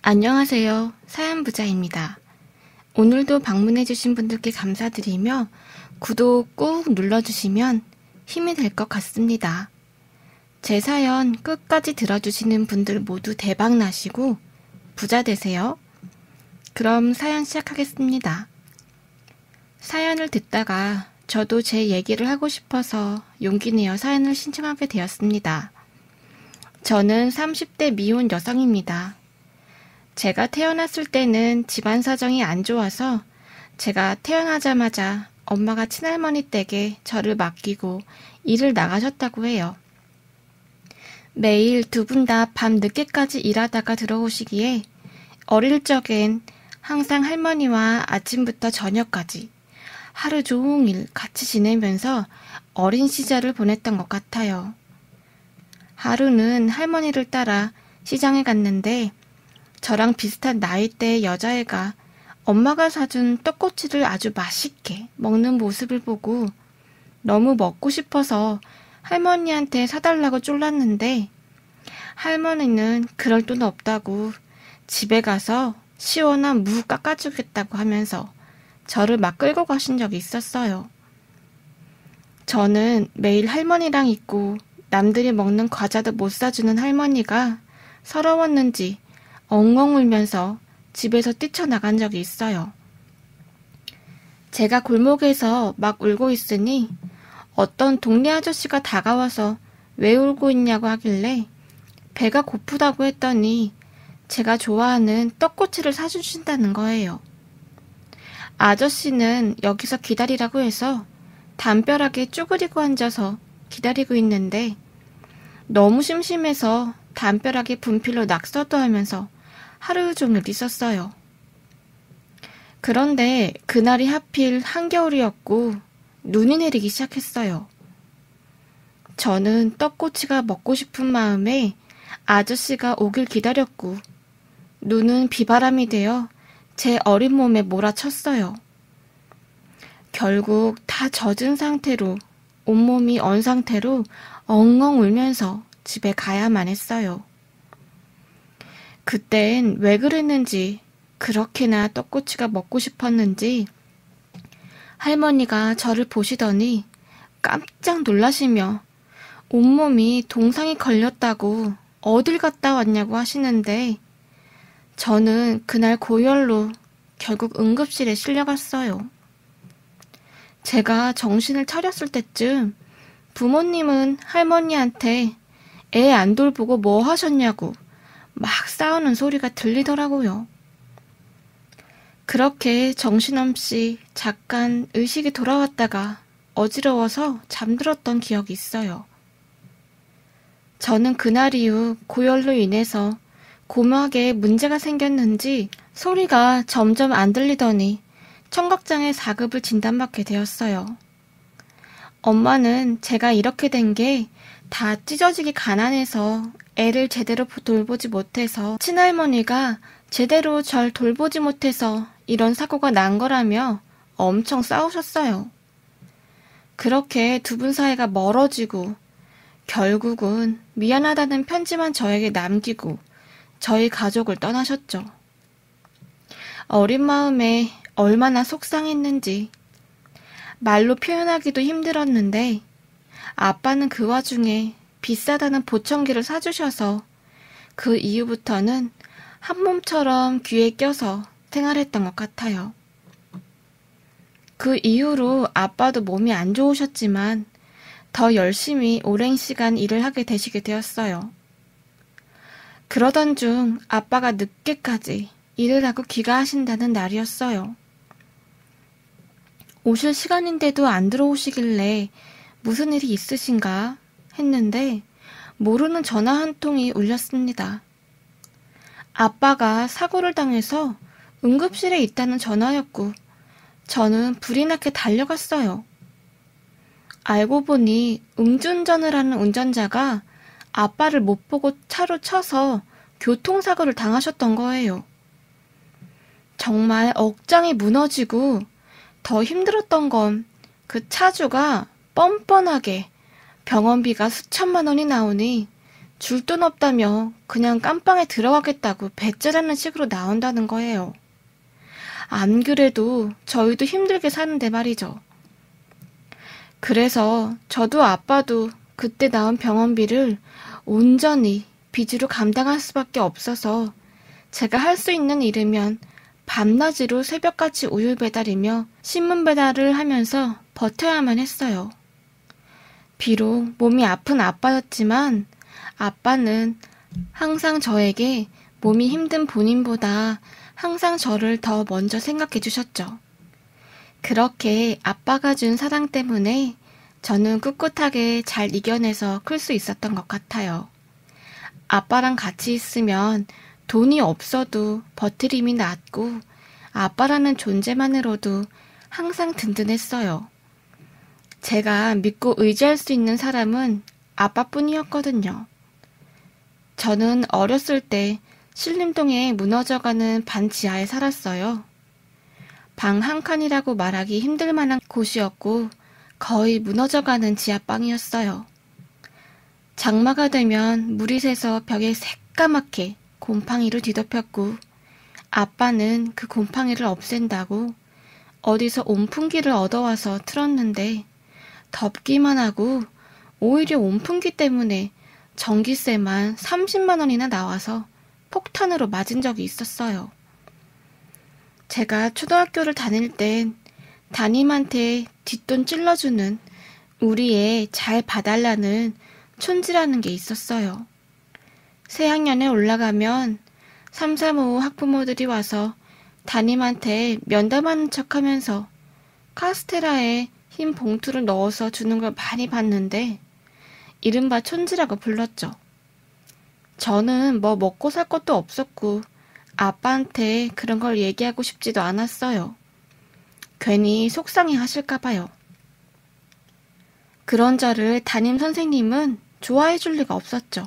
안녕하세요. 사연부자입니다. 오늘도 방문해주신 분들께 감사드리며 구독 꾹 눌러주시면 힘이 될 것 같습니다. 제 사연 끝까지 들어주시는 분들 모두 대박 나시고 부자 되세요. 그럼 사연 시작하겠습니다. 사연을 듣다가 저도 제 얘기를 하고 싶어서 용기 내어 사연을 신청하게 되었습니다. 저는 30대 미혼 여성입니다. 제가 태어났을 때는 집안 사정이 안 좋아서 제가 태어나자마자 엄마가 친할머니 댁에 저를 맡기고 일을 나가셨다고 해요. 매일 두 분 다 밤 늦게까지 일하다가 들어오시기에 어릴 적엔 항상 할머니와 아침부터 저녁까지 하루 종일 같이 지내면서 어린 시절을 보냈던 것 같아요. 하루는 할머니를 따라 시장에 갔는데 저랑 비슷한 나이대의 여자애가 엄마가 사준 떡꼬치를 아주 맛있게 먹는 모습을 보고 너무 먹고 싶어서 할머니한테 사달라고 쫄랐는데 할머니는 그럴 돈 없다고 집에 가서 시원한 무 깎아주겠다고 하면서 저를 막 끌고 가신 적이 있었어요. 저는 매일 할머니랑 있고 남들이 먹는 과자도 못 사주는 할머니가 서러웠는지 엉엉 울면서 집에서 뛰쳐나간 적이 있어요. 제가 골목에서 막 울고 있으니 어떤 동네 아저씨가 다가와서 왜 울고 있냐고 하길래 배가 고프다고 했더니 제가 좋아하는 떡꼬치를 사주신다는 거예요. 아저씨는 여기서 기다리라고 해서 담벼락에 쭈그리고 앉아서 기다리고 있는데 너무 심심해서 담벼락에 분필로 낙서도 하면서 하루 종일 있었어요. 그런데 그날이 하필 한겨울이었고 눈이 내리기 시작했어요. 저는 떡꼬치가 먹고 싶은 마음에 아저씨가 오길 기다렸고 눈은 비바람이 되어 제 어린 몸에 몰아쳤어요. 결국 다 젖은 상태로 온몸이 언 상태로 엉엉 울면서 집에 가야만 했어요. 그땐 왜 그랬는지 그렇게나 떡꼬치가 먹고 싶었는지 할머니가 저를 보시더니 깜짝 놀라시며 온몸이 동상이 걸렸다고 어딜 갔다 왔냐고 하시는데 저는 그날 고열로 결국 응급실에 실려갔어요. 제가 정신을 차렸을 때쯤 부모님은 할머니한테 애 안 돌보고 뭐 하셨냐고 막 싸우는 소리가 들리더라고요. 그렇게 정신없이 잠깐 의식이 돌아왔다가 어지러워서 잠들었던 기억이 있어요. 저는 그날 이후 고열로 인해서 고막에 문제가 생겼는지 소리가 점점 안 들리더니 청각장애 4급을 진단받게 되었어요. 엄마는 제가 이렇게 된 게 다 찢어지기 가난해서 애를 제대로 돌보지 못해서 친할머니가 제대로 절 돌보지 못해서 이런 사고가 난 거라며 엄청 싸우셨어요. 그렇게 두 분 사이가 멀어지고 결국은 미안하다는 편지만 저에게 남기고 저희 가족을 떠나셨죠. 어린 마음에 얼마나 속상했는지 말로 표현하기도 힘들었는데 아빠는 그 와중에 비싸다는 보청기를 사주셔서 그 이후부터는 한 몸처럼 귀에 껴서 생활했던 것 같아요. 그 이후로 아빠도 몸이 안 좋으셨지만 더 열심히 오랜 시간 일을 하게 되시게 되었어요. 그러던 중 아빠가 늦게까지 일을 하고 귀가하신다는 날이었어요. 오실 시간인데도 안 들어오시길래 무슨 일이 있으신가 했는데 모르는 전화 한 통이 울렸습니다. 아빠가 사고를 당해서 응급실에 있다는 전화였고 저는 불이 나게 달려갔어요. 알고 보니 음주운전을 하는 운전자가 아빠를 못 보고 차로 쳐서 교통사고를 당하셨던 거예요. 정말 억장이 무너지고 더 힘들었던 건 그 차주가 뻔뻔하게 병원비가 수천만 원이 나오니 줄 돈 없다며 그냥 깜빵에 들어가겠다고 배째라는 식으로 나온다는 거예요. 안 그래도 저희도 힘들게 사는데 말이죠. 그래서 저도 아빠도 그때 나온 병원비를 온전히 빚으로 감당할 수밖에 없어서 제가 할 수 있는 일이면 밤낮으로 새벽같이 우유 배달이며 신문 배달을 하면서 버텨야만 했어요. 비록 몸이 아픈 아빠였지만 아빠는 항상 저에게 몸이 힘든 본인보다 항상 저를 더 먼저 생각해 주셨죠. 그렇게 아빠가 준 사랑 때문에 저는 꿋꿋하게 잘 이겨내서 클 수 있었던 것 같아요. 아빠랑 같이 있으면 돈이 없어도 버틸 힘이 났고 아빠라는 존재만으로도 항상 든든했어요. 제가 믿고 의지할 수 있는 사람은 아빠뿐이었거든요. 저는 어렸을 때 신림동에 무너져가는 반지하에 살았어요. 방 한 칸이라고 말하기 힘들 만한 곳이었고 거의 무너져가는 지하방이었어요. 장마가 되면 물이 새서 벽에 새까맣게 곰팡이로 뒤덮였고 아빠는 그 곰팡이를 없앤다고 어디서 온풍기를 얻어와서 틀었는데 덥기만 하고 오히려 온풍기 때문에 전기세만 30만 원이나 나와서 폭탄으로 맞은 적이 있었어요. 제가 초등학교를 다닐 땐 담임한테 뒷돈 찔러주는 우리 애 잘 봐달라는 촌지라는 게 있었어요. 새학년에 올라가면 3, 4, 5 학부모들이 와서 담임한테 면담하는 척하면서 카스테라에 흰 봉투를 넣어서 주는 걸 많이 봤는데 이른바 촌지라고 불렀죠. 저는 뭐 먹고 살 것도 없었고 아빠한테 그런 걸 얘기하고 싶지도 않았어요. 괜히 속상해 하실까 봐요. 그런 저를 담임 선생님은 좋아해 줄 리가 없었죠.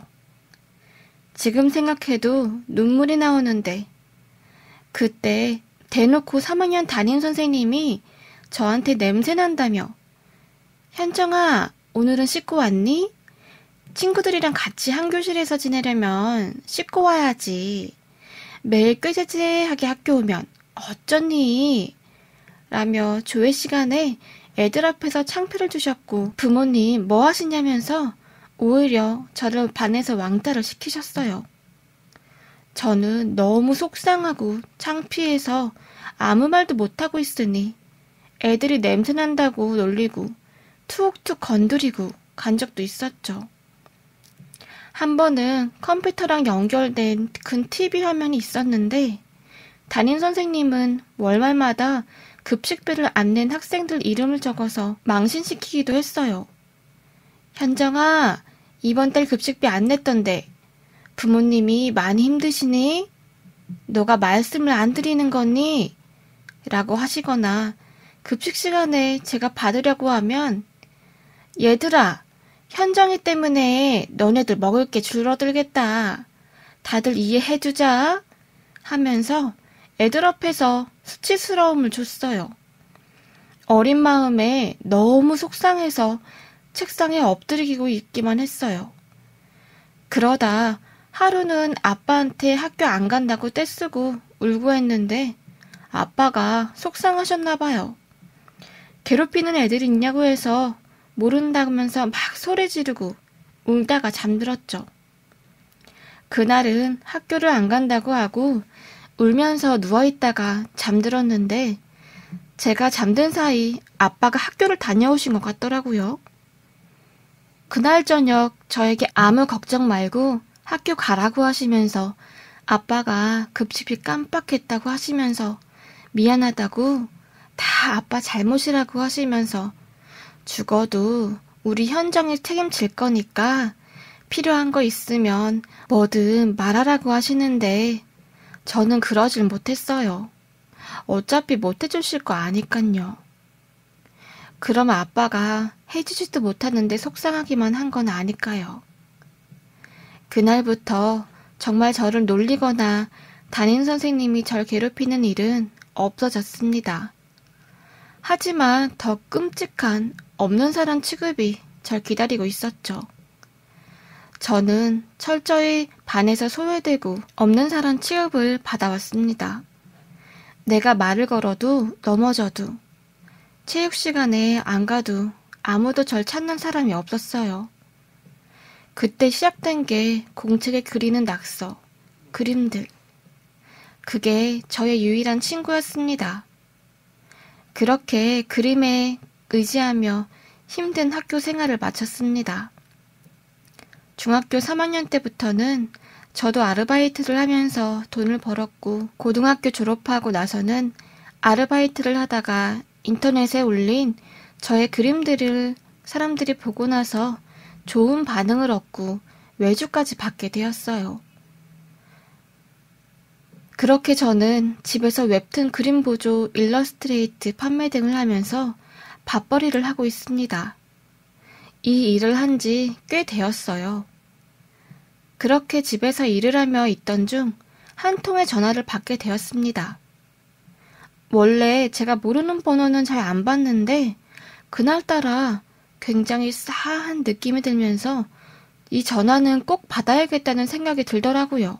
지금 생각해도 눈물이 나오는데 그때 대놓고 3학년 담임 선생님이 저한테 냄새난다며 현정아, 오늘은 씻고 왔니? 친구들이랑 같이 한 교실에서 지내려면 씻고 와야지. 매일 꾀죄죄하게 학교 오면 어쩌니? 라며 조회 시간에 애들 앞에서 창피를 주셨고 부모님 뭐 하시냐면서 오히려 저를 반에서 왕따를 시키셨어요. 저는 너무 속상하고 창피해서 아무 말도 못하고 있으니 애들이 냄새난다고 놀리고 툭툭 건드리고 간 적도 있었죠. 한 번은 컴퓨터랑 연결된 큰 TV 화면이 있었는데 담임 선생님은 월말마다 급식비를 안 낸 학생들 이름을 적어서 망신시키기도 했어요. 현정아, 이번 달 급식비 안 냈던데 부모님이 많이 힘드시니? 너가 말씀을 안 드리는 거니? 라고 하시거나 급식 시간에 제가 받으려고 하면 얘들아, 현정이 때문에 너네들 먹을 게 줄어들겠다. 다들 이해해주자 하면서 애들 앞에서 수치스러움을 줬어요. 어린 마음에 너무 속상해서 책상에 엎드리고 있기만 했어요. 그러다 하루는 아빠한테 학교 안 간다고 떼쓰고 울고 했는데 아빠가 속상하셨나 봐요. 괴롭히는 애들이 있냐고 해서 모른다면서 막 소리 지르고 울다가 잠들었죠. 그날은 학교를 안 간다고 하고 울면서 누워있다가 잠들었는데 제가 잠든 사이 아빠가 학교를 다녀오신 것 같더라고요. 그날 저녁 저에게 아무 걱정 말고 학교 가라고 하시면서 아빠가 급식비 깜빡했다고 하시면서 미안하다고 다 아빠 잘못이라고 하시면서 죽어도 우리 현정이 책임질 거니까 필요한 거 있으면 뭐든 말하라고 하시는데 저는 그러질 못했어요. 어차피 못해주실 거 아니깐요. 그럼 아빠가 해주지도 못하는데 속상하기만 한 건 아닐까요? 그날부터 정말 저를 놀리거나 담임 선생님이 절 괴롭히는 일은 없어졌습니다. 하지만 더 끔찍한 없는 사람 취급이 절 기다리고 있었죠. 저는 철저히 반에서 소외되고 없는 사람 취급을 받아왔습니다. 내가 말을 걸어도 넘어져도 체육 시간에 안 가도 아무도 절 찾는 사람이 없었어요. 그때 시작된 게 공책에 그리는 낙서, 그림들. 그게 저의 유일한 친구였습니다. 그렇게 그림에 의지하며 힘든 학교 생활을 마쳤습니다. 중학교 3학년 때부터는 저도 아르바이트를 하면서 돈을 벌었고, 고등학교 졸업하고 나서는 아르바이트를 하다가 인터넷에 올린 저의 그림들을 사람들이 보고 나서 좋은 반응을 얻고 외주까지 받게 되었어요. 그렇게 저는 집에서 웹툰 그림 보조, 일러스트레이트 판매 등을 하면서 밥벌이를 하고 있습니다. 이 일을 한 지 꽤 되었어요. 그렇게 집에서 일을 하며 있던 중 한 통의 전화를 받게 되었습니다. 원래 제가 모르는 번호는 잘 안 받는데 그날따라 굉장히 싸한 느낌이 들면서 이 전화는 꼭 받아야겠다는 생각이 들더라고요.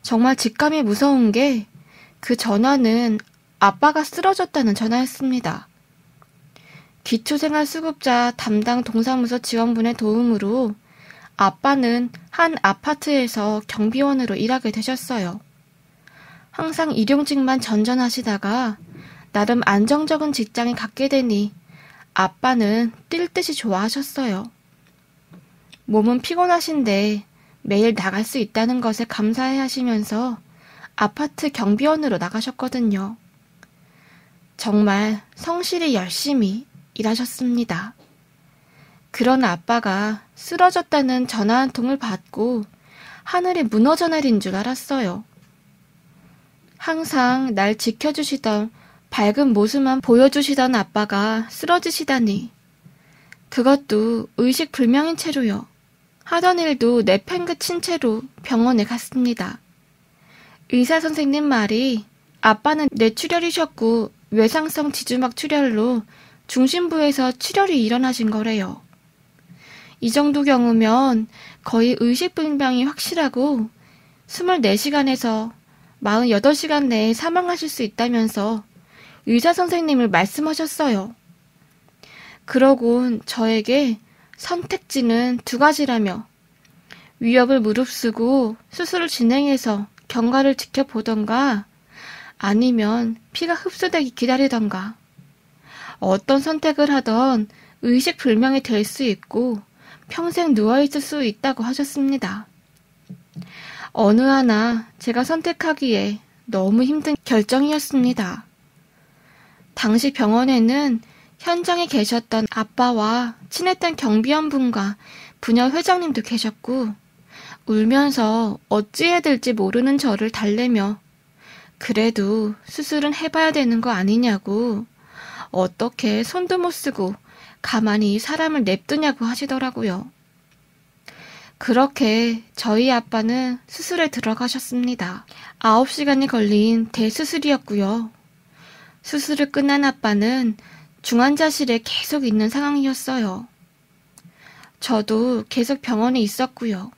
정말 직감이 무서운 게 그 전화는 아빠가 쓰러졌다는 전화였습니다. 기초생활수급자 담당 동사무소 지원분의 도움으로 아빠는 한 아파트에서 경비원으로 일하게 되셨어요. 항상 일용직만 전전하시다가 나름 안정적인 직장에 갖게 되니 아빠는 뛸 듯이 좋아하셨어요. 몸은 피곤하신데 매일 나갈 수 있다는 것에 감사해 하시면서 아파트 경비원으로 나가셨거든요. 정말 성실히 열심히 일하셨습니다. 그런 아빠가 쓰러졌다는 전화 한 통을 받고 하늘이 무너져 내린 줄 알았어요. 항상 날 지켜주시던 밝은 모습만 보여주시던 아빠가 쓰러지시다니. 그것도 의식불명인 채로요. 하던 일도 내팽개친 채로 병원에 갔습니다. 의사 선생님 말이 아빠는 뇌출혈이셨고 외상성 지주막 출혈로 중심부에서 출혈이 일어나신 거래요. 이 정도 경우면 거의 의식불명이 확실하고 24시간에서 48시간 내에 사망하실 수 있다면서 의사 선생님을 말씀하셨어요. 그러곤 저에게 선택지는 2가지라며 위협을 무릅쓰고 수술을 진행해서 경과를 지켜보던가 아니면 피가 흡수되기 기다리던가 어떤 선택을 하던 의식불명이 될 수 있고 평생 누워있을 수 있다고 하셨습니다. 어느 하나 제가 선택하기에 너무 힘든 결정이었습니다. 당시 병원에는 현장에 계셨던 아빠와 친했던 경비원분과 부녀 회장님도 계셨고 울면서 어찌해야 될지 모르는 저를 달래며 그래도 수술은 해봐야 되는 거 아니냐고 어떻게 손도 못 쓰고 가만히 사람을 냅두냐고 하시더라고요. 그렇게 저희 아빠는 수술에 들어가셨습니다. 9시간이 걸린 대수술이었고요. 수술을 끝난 아빠는 중환자실에 계속 있는 상황이었어요. 저도 계속 병원에 있었고요.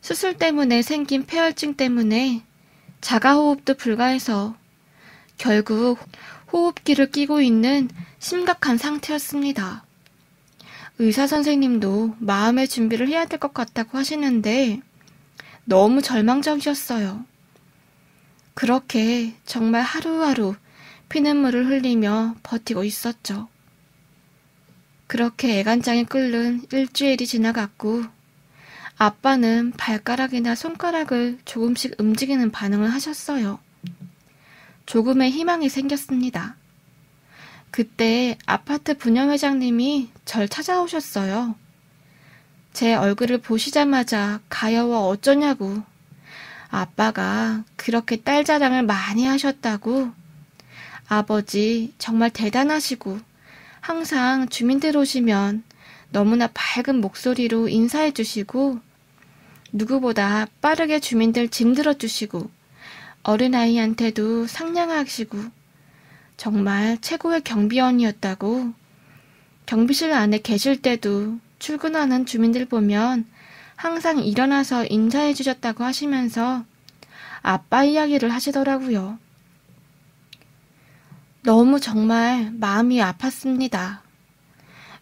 수술 때문에 생긴 폐혈증 때문에 자가호흡도 불가해서 결국 호흡기를 끼고 있는 심각한 상태였습니다. 의사 선생님도 마음의 준비를 해야 될 것 같다고 하시는데 너무 절망적이었어요. 그렇게 정말 하루하루 피눈물을 흘리며 버티고 있었죠. 그렇게 애간장이 끓는 일주일이 지나갔고 아빠는 발가락이나 손가락을 조금씩 움직이는 반응을 하셨어요. 조금의 희망이 생겼습니다. 그때 아파트 부녀회장님이 절 찾아오셨어요. 제 얼굴을 보시자마자 가여워 어쩌냐고 아빠가 그렇게 딸 자랑을 많이 하셨다고 아버지 정말 대단하시고 항상 주민들 오시면 너무나 밝은 목소리로 인사해 주시고 누구보다 빠르게 주민들 짐 들어주시고 어린아이한테도 상냥하시고 정말 최고의 경비원이었다고 경비실 안에 계실 때도 출근하는 주민들 보면 항상 일어나서 인사해 주셨다고 하시면서 아빠 이야기를 하시더라고요. 너무 정말 마음이 아팠습니다.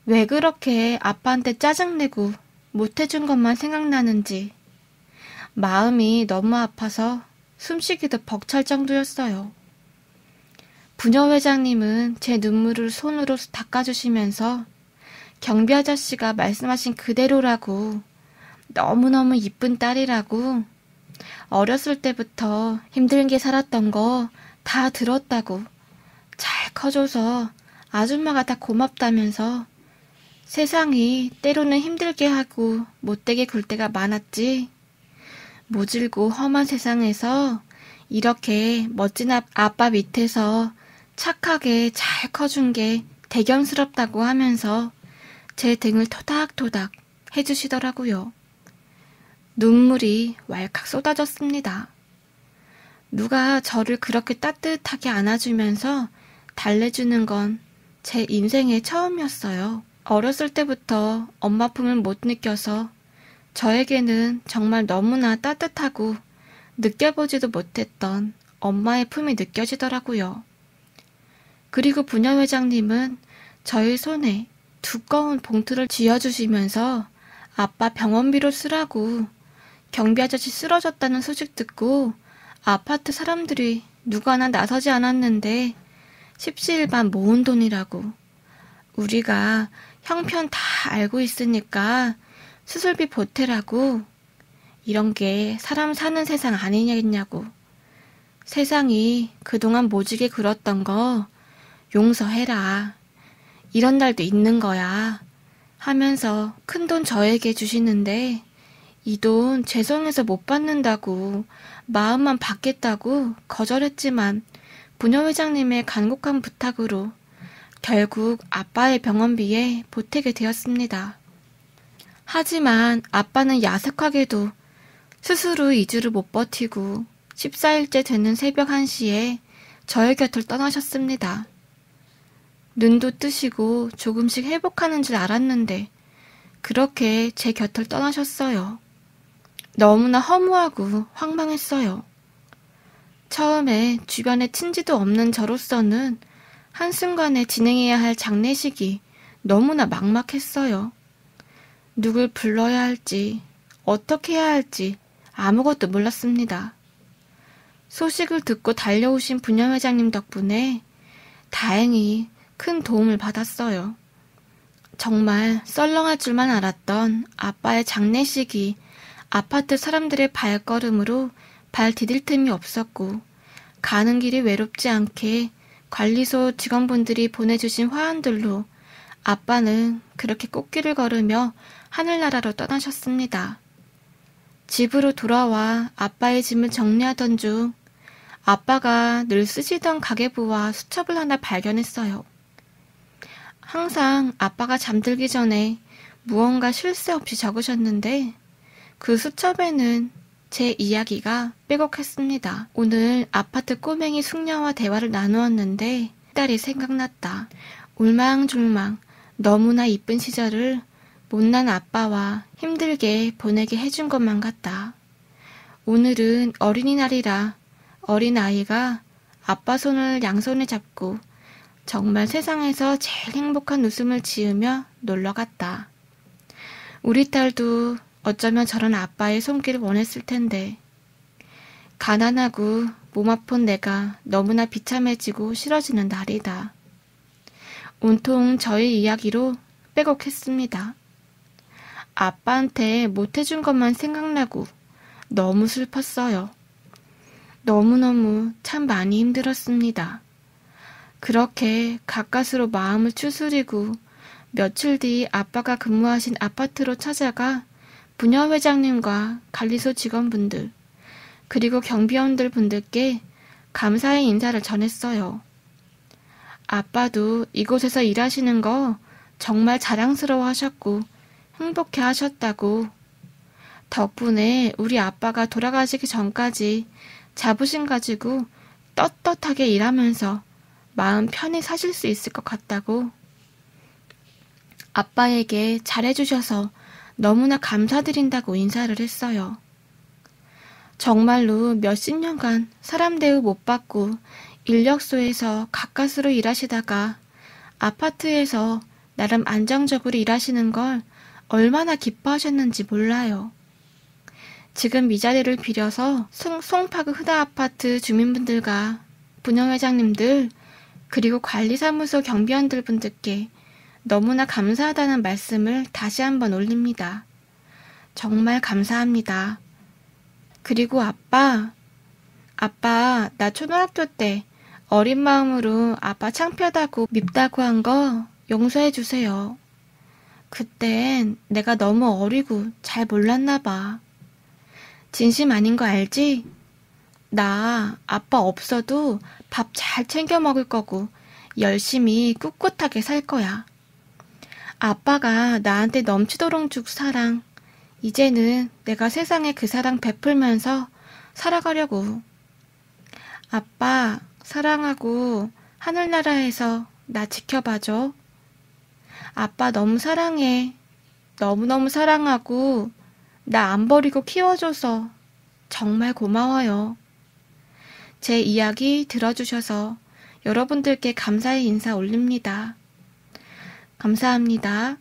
왜 그렇게 아빠한테 짜증내고 못해준 것만 생각나는지 마음이 너무 아파서 숨쉬기도 벅찰 정도였어요. 부녀회장님은 제 눈물을 손으로 닦아주시면서 경비 아저씨가 말씀하신 그대로라고, 너무너무 이쁜 딸이라고, 어렸을 때부터 힘들게 살았던 거 다 들었다고, 잘 커줘서 아줌마가 다 고맙다면서 세상이 때로는 힘들게 하고 못되게 굴 때가 많았지. 모질고 험한 세상에서 이렇게 멋진 아빠 밑에서 착하게 잘 커준 게 대견스럽다고 하면서 제 등을 토닥토닥 해주시더라고요. 눈물이 왈칵 쏟아졌습니다. 누가 저를 그렇게 따뜻하게 안아주면서 달래주는 건 제 인생의 처음이었어요. 어렸을 때부터 엄마 품을 못 느껴서 저에게는 정말 너무나 따뜻하고 느껴보지도 못했던 엄마의 품이 느껴지더라고요. 그리고 부녀회장님은 저의 손에 두꺼운 봉투를 쥐어주시면서 아빠 병원비로 쓰라고, 경비 아저씨 쓰러졌다는 소식 듣고 아파트 사람들이 누구 하나 나서지 않았는데 십시일반 모은 돈이라고, 우리가 형편 다 알고 있으니까 수술비 보태라고, 이런 게 사람 사는 세상 아니냐고, 세상이 그동안 모지게 굴었던 거 용서해라, 이런 날도 있는 거야 하면서 큰돈 저에게 주시는데, 이 돈 죄송해서 못 받는다고 마음만 받겠다고 거절했지만 부녀회장님의 간곡한 부탁으로 결국 아빠의 병원비에 보태게 되었습니다. 하지만 아빠는 야속하게도 수술 후 2주를 못 버티고 14일째 되는 새벽 1시에 저의 곁을 떠나셨습니다. 눈도 뜨시고 조금씩 회복하는 줄 알았는데 그렇게 제 곁을 떠나셨어요. 너무나 허무하고 황망했어요. 처음에 주변에 친지도 없는 저로서는 한순간에 진행해야 할 장례식이 너무나 막막했어요. 누굴 불러야 할지, 어떻게 해야 할지 아무것도 몰랐습니다. 소식을 듣고 달려오신 부녀회장님 덕분에 다행히 큰 도움을 받았어요. 정말 썰렁할 줄만 알았던 아빠의 장례식이 아파트 사람들의 발걸음으로 발 디딜 틈이 없었고, 가는 길이 외롭지 않게 관리소 직원분들이 보내주신 화환들로 아빠는 그렇게 꽃길을 걸으며 하늘나라로 떠나셨습니다. 집으로 돌아와 아빠의 짐을 정리하던 중 아빠가 늘 쓰시던 가계부와 수첩을 하나 발견했어요. 항상 아빠가 잠들기 전에 무언가 쉴 새 없이 적으셨는데 그 수첩에는 제 이야기가 빼곡했습니다. 오늘 아파트 꼬맹이 숙녀와 대화를 나누었는데 딸이 생각났다. 울망졸망 너무나 이쁜 시절을 못난 아빠와 힘들게 보내게 해준 것만 같다. 오늘은 어린이날이라 어린아이가 아빠 손을 양손에 잡고 정말 세상에서 제일 행복한 웃음을 지으며 놀러갔다. 우리 딸도 어쩌면 저런 아빠의 손길을 원했을 텐데, 가난하고 몸 아픈 내가 너무나 비참해지고 싫어지는 날이다. 온통 저의 이야기로 빼곡했습니다. 아빠한테 못해준 것만 생각나고 너무 슬펐어요. 너무너무 참 많이 힘들었습니다. 그렇게 가까스로 마음을 추스리고 며칠 뒤 아빠가 근무하신 아파트로 찾아가 부녀회장님과 관리소 직원분들 그리고 경비원들 분들께 감사의 인사를 전했어요. 아빠도 이곳에서 일하시는 거 정말 자랑스러워 하셨고 행복해 하셨다고, 덕분에 우리 아빠가 돌아가시기 전까지 자부심 가지고 떳떳하게 일하면서 마음 편히 사실 수 있을 것 같다고, 아빠에게 잘해주셔서 너무나 감사드린다고 인사를 했어요. 정말로 몇십 년간 사람 대우 못 받고 인력소에서 가까스로 일하시다가 아파트에서 나름 안정적으로 일하시는 걸 얼마나 기뻐하셨는지 몰라요. 지금 이 자리를 빌어서 송파구 흐다아파트 주민분들과 분녀회장님들 그리고 관리사무소 경비원들 분들께 너무나 감사하다는 말씀을 다시 한번 올립니다. 정말 감사합니다. 그리고 아빠, 나 초등학교 때 어린 마음으로 아빠 창피하다고 밉다고 한 거 용서해 주세요. 그땐 내가 너무 어리고 잘 몰랐나 봐. 진심 아닌 거 알지? 나 아빠 없어도 밥 잘 챙겨 먹을 거고 열심히 꿋꿋하게 살 거야. 아빠가 나한테 넘치도록 줄 사랑, 이제는 내가 세상에 그 사랑 베풀면서 살아가려고. 아빠 사랑하고 하늘나라에서 나 지켜봐줘. 아빠 너무 사랑해. 너무너무 사랑하고 나 안 버리고 키워줘서 정말 고마워요. 제 이야기 들어주셔서 여러분들께 감사의 인사 올립니다. 감사합니다.